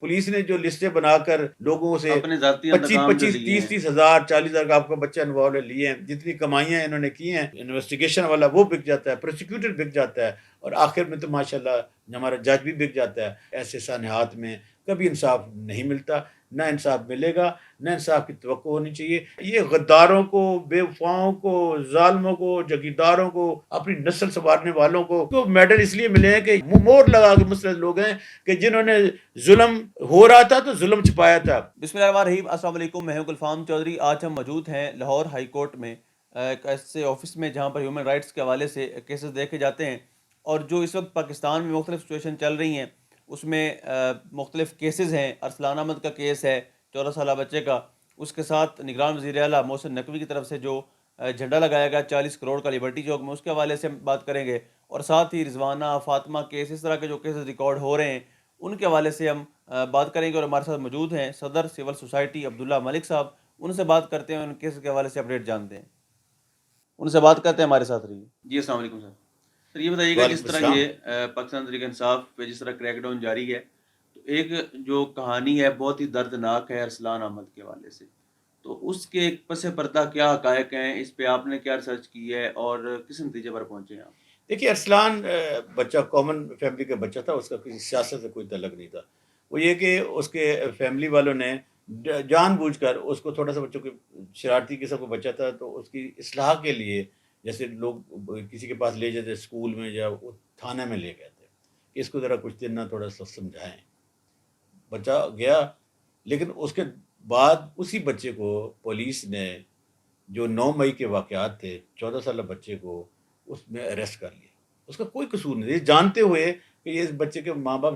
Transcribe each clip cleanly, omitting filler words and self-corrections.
Police نے جو لسٹیں بنا کر لوگوں سے اپنے ذاتی 25 انتقام جو 25 لیے 30 ہیں، 30 ہزار 40 ہزار کا آپ کا بچہ انوالو لیے ہیں، جتنی کمائیاں انہوں نے کی ہیں، انویسٹیگیشن والا وہ بک جاتا ہے، پروسیکیوٹر بک جاتا ہے، اور آخر میں تو ماشاءاللہ ہمارا جج بھی بک جاتا ہے۔ ایسے سانحات میں کبھی انصاف نہیں ملتا، نہ انصاف ملے گا، نہ انصاف کی توقع ہونی چاہیے۔ یہ غداروں کو، بے وفاؤں کو، ظالموں کو، جگیرداروں کو، اپنی نسل سنوارنے والوں کو میڈل اس لیے ملے ہیں کہ مور لگا کے مسلط لوگ ہیں کہ جنہوں نے ظلم ہو رہا تھا تو ظلم چھپایا تھا۔ بسم اللہ الرحمن الرحیم۔ السلام علیکم، میں ہوں گلفام چودھری۔ آج ہم موجود ہیں لاہور ہائی کورٹ میں، ایک ایسے آفس میں جہاں پر ہیومن رائٹس کے حوالے سے کیسز دیکھے جاتے ہیں، اور جو اس وقت پاکستان میں مختلف سچویشن چل رہی ہیں اس میں مختلف کیسز ہیں۔ ارسلان احمد کا کیس ہے 14 سالہ بچے کا، اس کے ساتھ نگران وزیر اعلیٰ محسن نقوی کی طرف سے جو جھنڈا لگایا گیا 40 کروڑ کا لبرٹی چوک میں، اس کے حوالے سے ہم بات کریں گے، اور ساتھ ہی رضوانہ، فاطمہ کیس، اس طرح کے جو کیسز ریکارڈ ہو رہے ہیں ان کے حوالے سے ہم بات کریں گے۔ اور ہمارے ساتھ موجود ہیں صدر سول سوسائٹی عبداللہ ملک صاحب، ان سے بات کرتے ہیں، ان کیس کے حوالے سے اپڈیٹ جانتے ہیں، ان سے بات کرتے ہیں، ہمارے ساتھ رہیے۔ جی السلام علیکم سر۔ سر یہ بتائیے گا، جس وعلیکم طرح السلام۔ یہ پاکستان تحریک انصاف پہ جس طرح کریک ڈاؤن جاری ہے، تو ایک جو کہانی ہے بہت ہی دردناک ہے ارسلان احمد کے حوالے سے، تو اس کے پس پردہ کیا حقائق ہیں، اس پہ آپ نے کیا ریسرچ کی ہے اور کس نتیجے پر پہنچے ہیں آپ؟ دیکھیے، ارسلان بچہ کامن فیملی کا بچہ تھا، اس کا کسی سیاست سے کوئی تعلق نہیں تھا۔ وہ یہ کہ اس کے فیملی والوں نے جان بوجھ کر اس کو، تھوڑا سا بچوں کے شرارتی قسم کا بچہ تھا، تو اس کی اصلاح کے لیے جیسے لوگ کسی کے پاس لے جاتے اسکول میں یا وہ تھانے میں لے گئے تھے کہ اس کو ذرا کچھ دن نہ تھوڑا سا سمجھائیں۔ بچہ گیا، لیکن اس کے بعد اسی بچے کو پولیس نے، جو 9 مئی کے واقعات تھے، 14 سالہ بچے کو اس میں اریسٹ کر لیا۔ اس کا کوئی قصور نہیں تھا، جانتے ہوئے کہ یہ اس بچے کے ماں باپ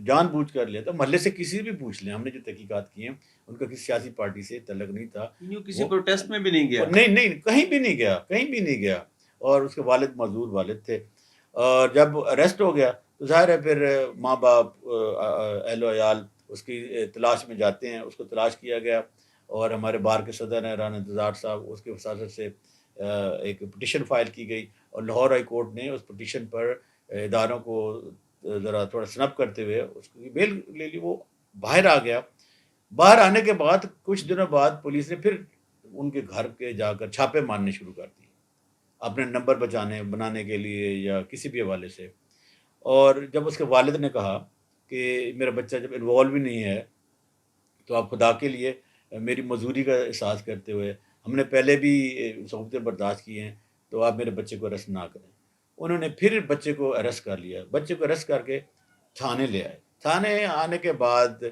جان بوجھ کر لیا تھا۔ محلے سے کسی بھی پوچھ لیں، ہم نے جو تحقیقات کی ہیں، ان کا کسی سیاسی پارٹی سے تعلق نہیں تھا۔ یوں کسی وہ پروٹیسٹ میں بھی نہیں گیا؟ نہیں نہیں، کہیں بھی نہیں گیا، کہیں بھی نہیں گیا۔ اور اس کے والد معذور والد تھے، اور جب اریسٹ ہو گیا تو ظاہر ہے پھر ماں باپ، اہل و عیال اس کی تلاش میں جاتے ہیں۔ اس کو تلاش کیا گیا، اور ہمارے بار کے صدر ہیں رانا انتظار صاحب، اس کے وساطت سے ایک پٹیشن فائل کی گئی، اور لاہور ہائی کورٹ نے اس پٹیشن پر اداروں کو ذرا تھوڑا سنپ کرتے ہوئے اس کی بیل لے لی۔ وہ باہر آ گیا۔ باہر آنے کے بعد کچھ دنوں بعد پولیس نے پھر ان کے گھر کے جا کر چھاپے مارنے شروع کر دی، اپنے نمبر بنانے کے لیے یا کسی بھی حوالے سے۔ اور جب اس کے والد نے کہا کہ میرا بچہ جب انوالو بھی نہیں ہے، تو آپ خدا کے لیے میری مزدوری کا احساس کرتے ہوئے، ہم نے پہلے بھی صعوبتیں برداشت کی ہیں، تو آپ میرے بچے کو اریسٹ نہ کریں۔ انہوں نے پھر بچے کو اریسٹ کر لیا، بچے کو اریسٹ کر کے تھانے لے آئے۔ تھانے آنے کے بعد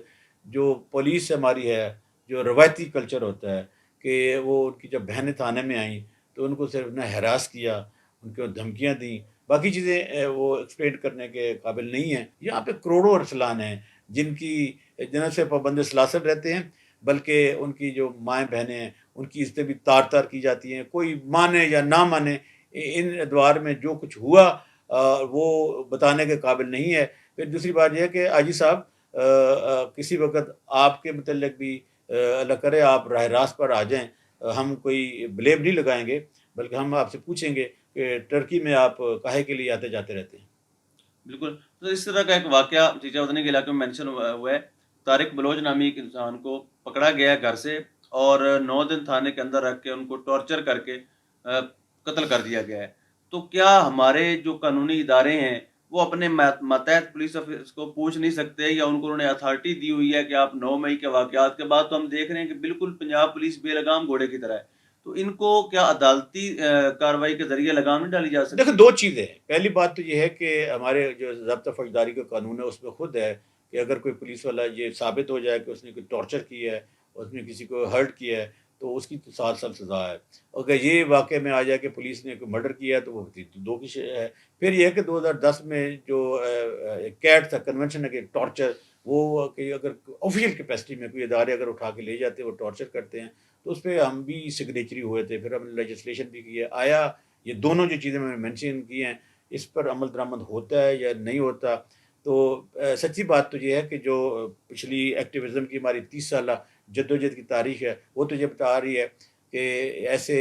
جو پولیس ہماری ہے، جو روایتی کلچر ہوتا ہے کہ وہ ان کی جب بہنیں تھانے میں آئیں تو ان کو صرف نہ ہراس کیا، ان کو دھمکیاں دیں، باقی چیزیں وہ ایکسپلین کرنے کے قابل نہیں ہیں۔ یہاں پہ کروڑوں ارسلان ہیں جنہوں سے پابند سلاسل رہتے ہیں، بلکہ ان کی جو مائیں بہنیں ہیں ان کی عزتیں بھی تار تار کی جاتی ہیں، کوئی مانے یا نہ مانے، ان ادوار میں جو کچھ ہوا وہ بتانے کے قابل نہیں ہے۔ پھر دوسری بات یہ ہے کہ آجی صاحب، کسی وقت آپ کے متعلق بھی اللہ کرے آپ راہ راست پر آ جائیں، ہم کوئی بلیم نہیں لگائیں گے، بلکہ ہم آپ سے پوچھیں گے کہ ٹرکی میں آپ کاہے کے لیے آتے جاتے رہتے ہیں؟ بالکل۔ تو اس طرح کا ایک واقعہ چیچا ودنی کے علاقے میں مینشن ہوا ہے۔ طارق بلوچ نامی ایک انسان کو پکڑا گیا ہے گھر سے، اور 9 دن تھانے کے اندر رکھ کے ان کو ٹارچر کر کے قتل کر دیا گیا ہے۔ تو کیا ہمارے جو قانونی ادارے ہیں وہ اپنے ماتحت پولیس آفس کو پوچھ نہیں سکتے، یا ان کو انہوں نے اتھارٹی دی ہوئی ہے کہ آپ 9 مئی کے واقعات کے بعد تو ہم دیکھ رہے ہیں کہ بالکل پنجاب پولیس بے لگام گھوڑے کی طرح ہے، تو ان کو کیا عدالتی کارروائی کے ذریعے لگام نہیں ڈالی جا دیکھیں، سکتی؟ 2 چیزیں ہیں۔ پہلی بات تو یہ ہے کہ ہمارے جو ضابطہ فوجداری کا قانون ہے اس میں خود ہے کہ اگر کوئی پولیس والا یہ ثابت ہو جائے کہ اس نے کوئی ٹارچر کی ہے، اس نے کسی کو ہرٹ کیا ہے، تو اس کی تو 7 سال سزا ہے۔ اگر یہ واقعے میں آ جائے کہ پولیس نے کوئی مرڈر کیا ہے تو وہ 2 کی ہے۔ پھر یہ ہے کہ 2010 میں جو کیٹ تھا، کنونشن ہے کہ ٹارچر، وہ کہ اگر آفیشیل کیپیسٹی میں کوئی ادارے اگر اٹھا کے لے جاتے ہیں، وہ ٹارچر کرتے ہیں، تو اس پہ ہم بھی سگنیچری ہوئے تھے، پھر ہم نے لیجسلیشن بھی کی ہے۔ آیا یہ دونوں جو چیزیں میں نے مینشن کی ہیں، اس پر عمل درآمد ہوتا ہے یا نہیں ہوتا؟ تو سچی بات تو یہ ہے کہ جو پچھلی ایکٹیویزم کی ہماری 30 سالہ جدوجہد کی تاریخ ہے، وہ تو یہ بتا رہی ہے کہ ایسے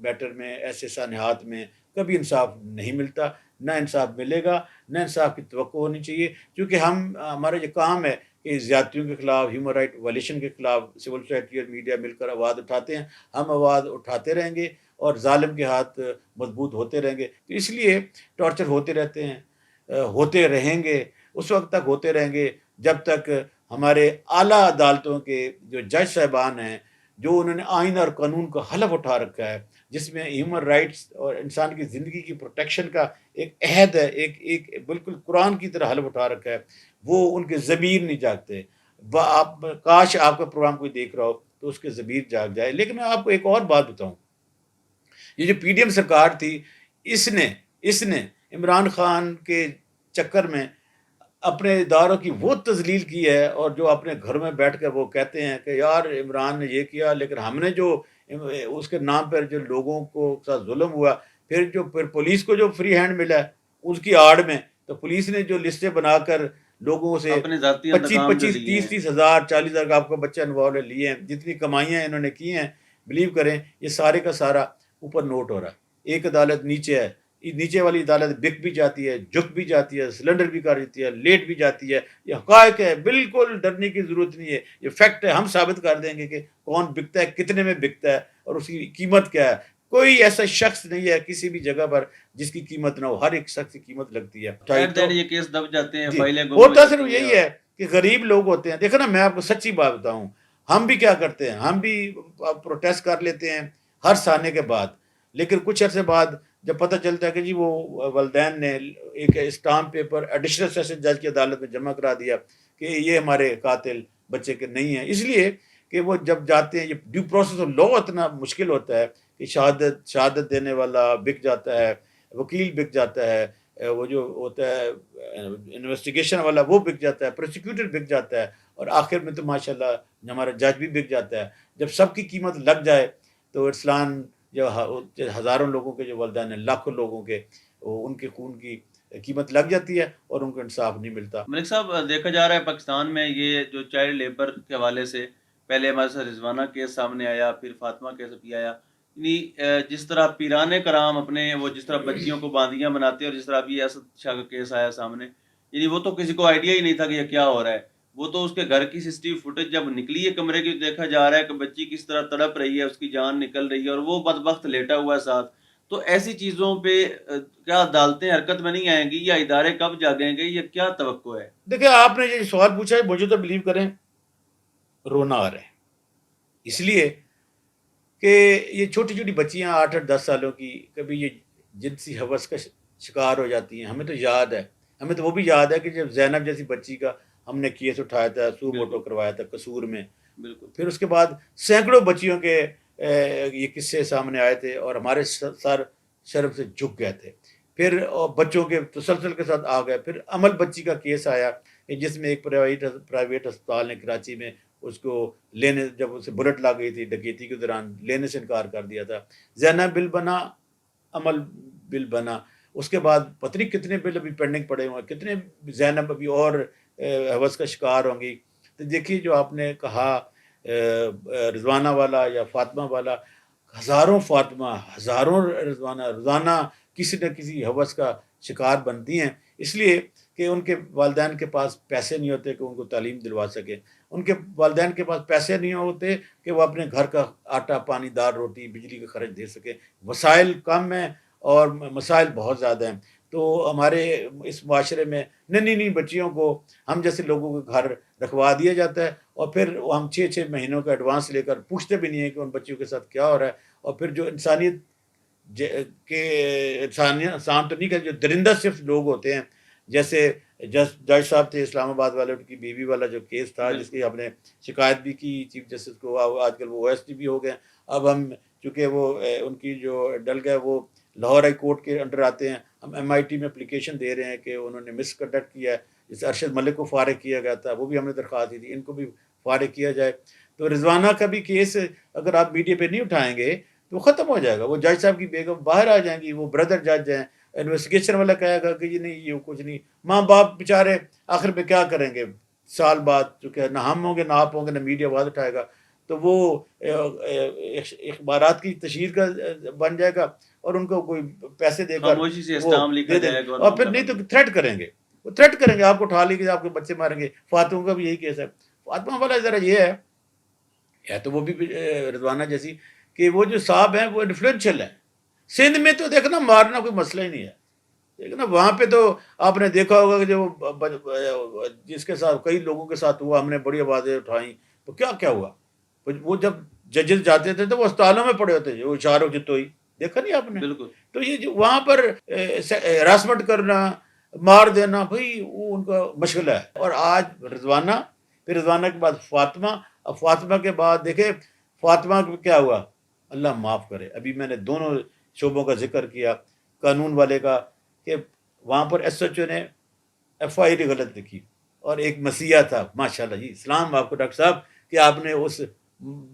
میٹر میں، ایسے سانحات میں کبھی انصاف نہیں ملتا، نہ انصاف ملے گا، نہ انصاف کی توقع ہونی چاہیے، کیونکہ ہمارا یہ کام ہے کہ زیادتیوں کے خلاف، ہیومن رائٹ وائلیشن کے خلاف سول سوسائٹی اور میڈیا مل کر آواز اٹھاتے ہیں. ہم آواز اٹھاتے رہیں گے اور ظالم کے ہاتھ مضبوط ہوتے رہیں گے. تو اس لیے ٹارچر ہوتے رہتے ہیں، ہوتے رہیں گے، اس وقت تک ہوتے رہیں گے جب تک ہمارے اعلیٰ عدالتوں کے جو جج صاحبان ہیں، جو انہوں نے آئین اور قانون کا حلف اٹھا رکھا ہے، جس میں ہیومن رائٹس اور انسان کی زندگی کی پروٹیکشن کا ایک عہد ہے، ایک بالکل قرآن کی طرح حلف اٹھا رکھا ہے، وہ ان کے ضمیر نہیں جاگتے. آپ کاش آپ کا پروگرام کوئی دیکھ رہا ہو تو اس کے ضمیر جاگ جائے. لیکن میں آپ کو ایک اور بات بتاؤں، یہ جو پی ڈی ایم سرکار تھی، اس نے عمران خان کے چکر میں اپنے اداروں کی وہ تذلیل کی ہے، اور جو اپنے گھر میں بیٹھ کر وہ کہتے ہیں کہ یار عمران نے یہ کیا، لیکن ہم نے جو اس کے نام پر جو لوگوں کو ساتھ ظلم ہوا، پھر پولیس کو جو فری ہینڈ ملا ہے اس کی آڑ میں، تو پولیس نے جو لسٹیں بنا کر لوگوں سے اپنے ذاتی 25 انتقام جو 25 لیے 30 ہیں. 30 ہزار 40 ہزار کا آپ کا بچہ انوالو لیے ہیں، جتنی کمائیاں انہوں نے کی ہیں، بلیو کریں یہ سارے کا سارا اوپر نوٹ ہو رہا ہے. ایک عدالت نیچے ہے، نیچے والی عدالت بک بھی جاتی ہے، جھک بھی جاتی ہے، سلنڈر بھی کر دیتی ہے، لیٹ بھی جاتی ہے. یہ حقائق ہے، بالکل ڈرنے کی ضرورت نہیں ہے، یہ فیکٹ ہے. ہم ثابت کر دیں گے کہ کون بکتا ہے، کتنے میں بکتا ہے اور اس کی قیمت کیا ہے. کوئی ایسا شخص نہیں ہے کسی بھی جگہ پر جس کی قیمت نہ ہو، ہر ایک شخص کی قیمت لگتی ہے. ایٹ دا تو اینڈ یہ کیس دب جاتے ہیں، جی فائلیں گم ہو ہوتا صرف جاتی ہیں. یہی اور ہے کہ غریب لوگ ہوتے ہیں. دیکھو نا، میں آپ کو سچی بات بتاؤں، ہم بھی کیا کرتے ہیں، ہم بھی پروٹیسٹ کر لیتے ہیں ہر سانے کے بعد، لیکن کچھ عرصے بعد جب پتہ چلتا ہے کہ جی وہ والدین نے ایک اسٹامپ پیپر ایڈیشنل سیشن جج کی عدالت میں جمع کرا دیا کہ یہ ہمارے قاتل بچے کے نہیں ہیں، اس لیے کہ وہ جب جاتے ہیں، یہ ڈیو پروسیس آف لا اتنا مشکل ہوتا ہے کہ شہادت دینے والا بک جاتا ہے، وکیل بک جاتا ہے، وہ جو ہوتا ہے انویسٹیگیشن والا وہ بک جاتا ہے، پروسیکیوٹر بک جاتا ہے، اور آخر میں تو ماشاءاللہ ہمارا جج بھی بک جاتا ہے. جب سب کی قیمت لگ جائے تو ارسلان جو ہزاروں لوگوں کے جو والدین ہیں، لاکھوں لوگوں کے، ان کے خون کی قیمت لگ جاتی ہے اور ان کو انصاف نہیں ملتا. ملک صاحب، دیکھا جا رہا ہے پاکستان میں یہ جو چائلڈ لیبر کے حوالے سے پہلے ہمارے ساتھ رضوانہ کیس سامنے آیا، پھر فاطمہ کیس بھی آیا. یعنی جس طرح پیران کرام اپنے وہ جس طرح بچیوں کو باندیاں بناتے ہیں، اور جس طرح ابھی اسد شاہ کا کیس آیا سامنے، یعنی وہ تو کسی کو آئیڈیا ہی نہیں تھا کہ یہ کیا ہو رہا ہے. وہ تو اس کے گھر کی سی سی ٹی وی فوٹیج جب نکلی ہے کمرے کی، دیکھا جا رہا ہے کہ بچی کس طرح تڑپ رہی ہے، اس کی جان نکل رہی ہے، اور وہ بدبخت لیٹا ہوا ہے ساتھ. تو ایسی چیزوں پہ کیا عدالتیں حرکت میں نہیں آئیں گی، یا ادارے کب جاگیں گے، یا کیا توقع ہے؟ دیکھیں، آپ نے یہ سوال پوچھا ہے، مجھے تو بلیو کریں رونا آ رہا ہے، اس لیے کہ یہ چھوٹی چھوٹی بچیاں 8 8 10 سالوں کی کبھی یہ جنسی ہوس کا شکار ہو جاتی ہیں. ہمیں تو یاد ہے، ہمیں تو وہ بھی یاد ہے کہ جب زینب جیسی بچی کا ہم نے کیس اٹھایا تھا، سو موٹو بالکل کروایا تھا قصور میں. بالکل. پھر اس کے بعد سینکڑوں بچیوں کے یہ قصے سامنے آئے تھے اور ہمارے سر شرم سے جھک گئے تھے. پھر بچوں کے تسلسل کے ساتھ آ گئے. پھر عمل بچی کا کیس آیا کہ جس میں ایک پرائیویٹ ہسپتال نے کراچی میں اس کو لینے، جب اسے بلٹ لا گئی تھی ڈکیتی کے دوران، لینے سے انکار کر دیا تھا. زینب بل بنا، عمل بل بنا. اس کے بعد پتہ نہیں کتنے بل ابھی پینڈنگ پڑے ہوئے ہیں، کتنے زینب ابھی اور ہوس کا شکار ہوں گی. تو دیکھیے جو آپ نے کہا رضوانہ والا یا فاطمہ والا، ہزاروں فاطمہ، ہزاروں رضوانہ روزانہ کسی نہ کسی ہوس کا شکار بنتی ہیں، اس لیے کہ ان کے والدین کے پاس پیسے نہیں ہوتے کہ ان کو تعلیم دلوا سکیں. ان کے والدین کے پاس پیسے نہیں ہوتے کہ وہ اپنے گھر کا آٹا پانی دال روٹی بجلی کا خرچ دے سکیں. وسائل کم ہیں اور مسائل بہت زیادہ ہیں. تو ہمارے اس معاشرے میں ننھی بچیوں کو ہم جیسے لوگوں کے گھر رکھوا دیا جاتا ہے، اور پھر ہم 6 مہینوں کا ایڈوانس لے کر پوچھتے بھی نہیں ہیں کہ ان بچیوں کے ساتھ کیا ہو رہا ہے. اور پھر جو انسانیت کے انسان تو نہیں کہ جو درندہ صرف لوگ ہوتے ہیں، جیسے جج صاحب تھے اسلام آباد والے، ان کی بیوی والا جو کیس تھا جس کی ہم نے شکایت بھی کی چیف جسٹس کو، آج کل وہ او ایس ٹی بھی ہو گئے. اب ہم چونکہ وہ ان کی جو ڈل گئے وہ لاہور ہائی کورٹ کے انڈر آتے ہیں، ہم ایم آئی ٹی میں اپلیکیشن دے رہے ہیں کہ انہوں نے مس کنڈکٹ کیا ہے. جس ارشد ملک کو فارغ کیا گیا تھا، وہ بھی ہم نے درخواست دی تھی، ان کو بھی فارغ کیا جائے. تو رضوانہ کا بھی کیس اگر آپ میڈیا پہ نہیں اٹھائیں گے تو ختم ہو جائے گا. وہ جج صاحب کی بیگم باہر آ جائیں گی، وہ بردر جج ہیں، انویسٹیگیشن والا کہے گا کہ یہ نہیں، یہ کچھ نہیں. ماں باپ بیچارے آخر میں کیا کریں گے؟ سال بعد چونکہ نہ ہم ہوں گے، نہ آپ ہوں گے، نہ میڈیا آواز اٹھائے گا، تو وہ اخبارات کی تشہیر کا بن جائے گا، اور ان کو کوئی پیسے دے کر خاموشی سے وہ اسٹام لکھا دے دیں گے. جائے گا اور اور پھر معاملہ نہیں تو ختم. تھریٹ کریں گے، وہ تھریٹ کریں گے آپ کو اٹھا لیں گے آپ کے بچے ماریں گے. فاطمہ کا بھی یہی کیس ہے. فاطمہ والا ذرا یہ ہے تو وہ بھی رضوانہ جیسی کہ وہ جو صاحب ہیں وہ انفلوئنشل ہیں. سندھ میں تو دیکھنا مارنا کوئی مسئلہ ہی نہیں ہے. لیکن وہاں پہ تو آپ نے دیکھا ہوگا کہ جو جس کے ساتھ کئی لوگوں کے ساتھ ہوا, ہم نے بڑی آوازیں اٹھائیں تو کیا ہوا. وہ جب ججز جاتے تھے تو وہ اسپتالوں میں پڑے ہوتے تھے, وہ اشاروں کی توئی دیکھا نہیں آپ نے. بالکل. تو یہ جو وہاں پر ہراسمنٹ کرنا, مار دینا, بھائی وہ ان کا مشغلہ ہے. اور آج رضوانہ, پھر رضوانہ کے بعد فاطمہ, اب فاطمہ کے بعد دیکھیں فاطمہ کو کیا ہوا, اللہ معاف کرے. ابھی میں نے دونوں شعبوں کا ذکر کیا, قانون والے کا کہ وہاں پر ایس ایچ او نے ایف آئی آر غلط لکھی, اور ایک مسیحا تھا, ماشاءاللہ جی اسلام آپ کو ڈاکٹر صاحب کہ آپ نے اس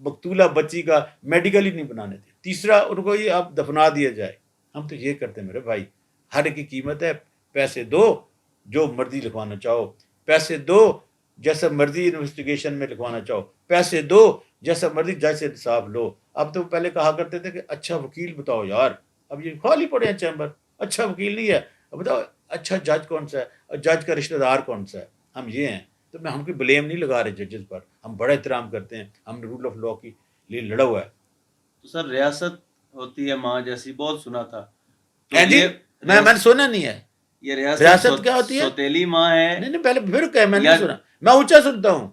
مقتولہ بچی کا میڈیکل ہی نہیں بنانے تھے. تیسرا ان کو یہ آپ دفنا دیا جائے. ہم تو یہ کرتے ہیں میرے بھائی, ہر ایک کی قیمت ہے. پیسے دو, جو مرضی لکھوانا چاہو پیسے دو, جیسا مرضی انویسٹیگیشن میں لکھوانا چاہو پیسے دو, جیسا مرضی جج سے انصاف لو. اب تو پہلے کہا کرتے تھے کہ اچھا وکیل بتاؤ یار, اب یہ خالی پڑے ہیں چیمبر, اچھا وکیل نہیں ہے. اب بتاؤ اچھا جج کون سا ہے, اور جج کا رشتہ دار کون سا ہے. ہم یہ ہیں. تو میں ہم کوئی بلیم نہیں لگا رہے ججز پر, ہم بڑا احترام کرتے ہیں, ہم نے رول آف لا کی لیے لڑا ہوا ہے. تو سر ریاست ہوتی ہے ماں جیسی, بہت سنا تھا. تو جی یہ میں نے سنا نہیں ہے. یہ ریاست کیا ہوتی ہے؟ سوتیلی ماں ہے. نہیں پہلے پھر کہ میں نہیں سنا, میں اونچا سنتا ہوں.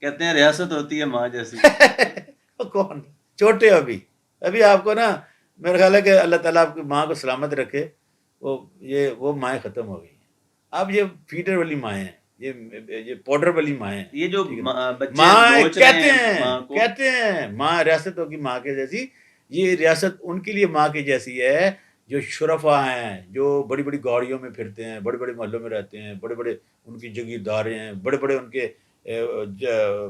کہتے ہیں ریاست ہوتی ہے ماں جیسی. کون چھوٹے ہو ابھی آپ کو نا, میرا خیال ہے کہ اللہ تعالیٰ آپ کی ماں کو سلامت رکھے. وہ مائیں ختم ہو گئی ہیں. اب یہ فیڈر والی مائیں ہیں, یہ پاؤڈر والی مائیں ہیں. یہ جو ماں بچے کہتے ہیں ماں ریاست ہوگی ماں کے جیسی. یہ ریاست ان کے لیے ماں کی جیسی ہے جو شرفا ہیں, جو بڑی بڑی گاڑیوں میں پھرتے ہیں, بڑے بڑے محلوں میں رہتے ہیں, بڑے بڑے ان کی جگیرداریں ہیں, بڑے بڑے ان کے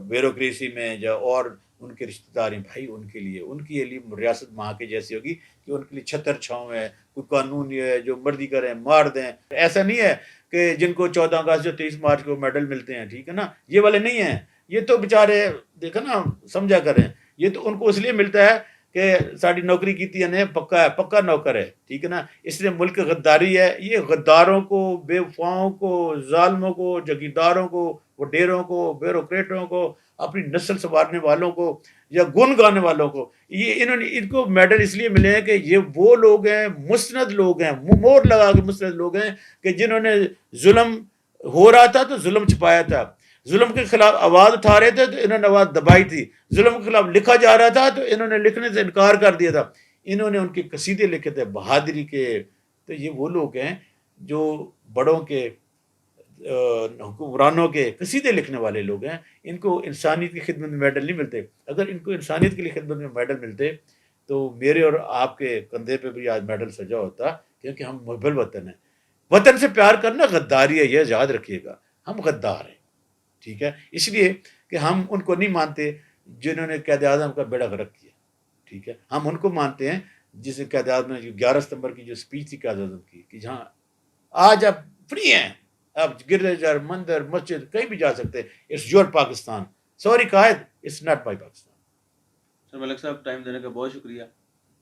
بیوروکریسی میں اور ان کے رشتہ دار ہیں. بھائی ان کے لیے ان کی ریاست ماں کے جیسی ہوگی کہ ان کے لیے چھتر چھاؤں ہے, کوئی قانون یہ ہے جو مرضی کریں مار دیں. ایسا نہیں ہے کہ جن کو 14 اگست یا 23 مارچ کو میڈل ملتے ہیں, ٹھیک ہے نا, یہ والے نہیں ہیں. یہ تو بیچارے دیکھا نا, سمجھا کریں, یہ تو ان کو اس لیے ملتا ہے کہ ساری نوکری کی نے پکا ہے, پکا نوکر ہے, ٹھیک ہے نا. اس لیے ملک غداری ہے. یہ غداروں کو, بے وفاؤں کو, ظالموں کو, جگیرداروں کو, وڈیروں کو, بیوروکریٹوں کو, اپنی نسل سنوارنے والوں کو یا گن گانے والوں کو, یہ ان کو میڈل اس لیے ملے ہیں کہ یہ وہ لوگ ہیں, مستند لوگ ہیں, مور لگا کے مستند لوگ ہیں کہ جنہوں نے ظلم ہو رہا تھا تو ظلم چھپایا تھا, ظلم کے خلاف آواز اٹھا رہے تھے تو انہوں نے آواز دبائی تھی, ظلم کے خلاف لکھا جا رہا تھا تو انہوں نے لکھنے سے انکار کر دیا تھا. انہوں نے ان کے قصیدے لکھے تھے بہادری کے. تو یہ وہ لوگ ہیں جو بڑوں کے, حکمرانوں کے قصیدے لکھنے والے لوگ ہیں. ان کو انسانیت کی خدمت میں میڈل نہیں ملتے. اگر ان کو انسانیت کے لیے خدمت میں میڈل ملتے تو میرے اور آپ کے کندھے پہ بھی آج میڈل سجا ہوتا, کیونکہ ہم محب الوطن ہیں. وطن سے پیار کرنا غداری ہے, یہ یاد رکھیے گا. ہم غدار ہیں, ٹھیک ہے, اس لیے کہ ہم ان کو نہیں مانتے جنہوں نے قائد اعظم کا بیڑا غرق کیا, ٹھیک ہے. ہم ان کو مانتے ہیں جس نے قائد اعظم نے 11 ستمبر کی جو اسپیچ تھی قائد اعظم کی کہ جہاں آج آپ فری ہیں, آپ گرجا مندر مسجد کہیں بھی جا سکتے ہیں, it's your Pakistan. Sorry Quaid, it's not my Pakistan. سر ملک صاحب ٹائم دینے کا بہت شکریہ.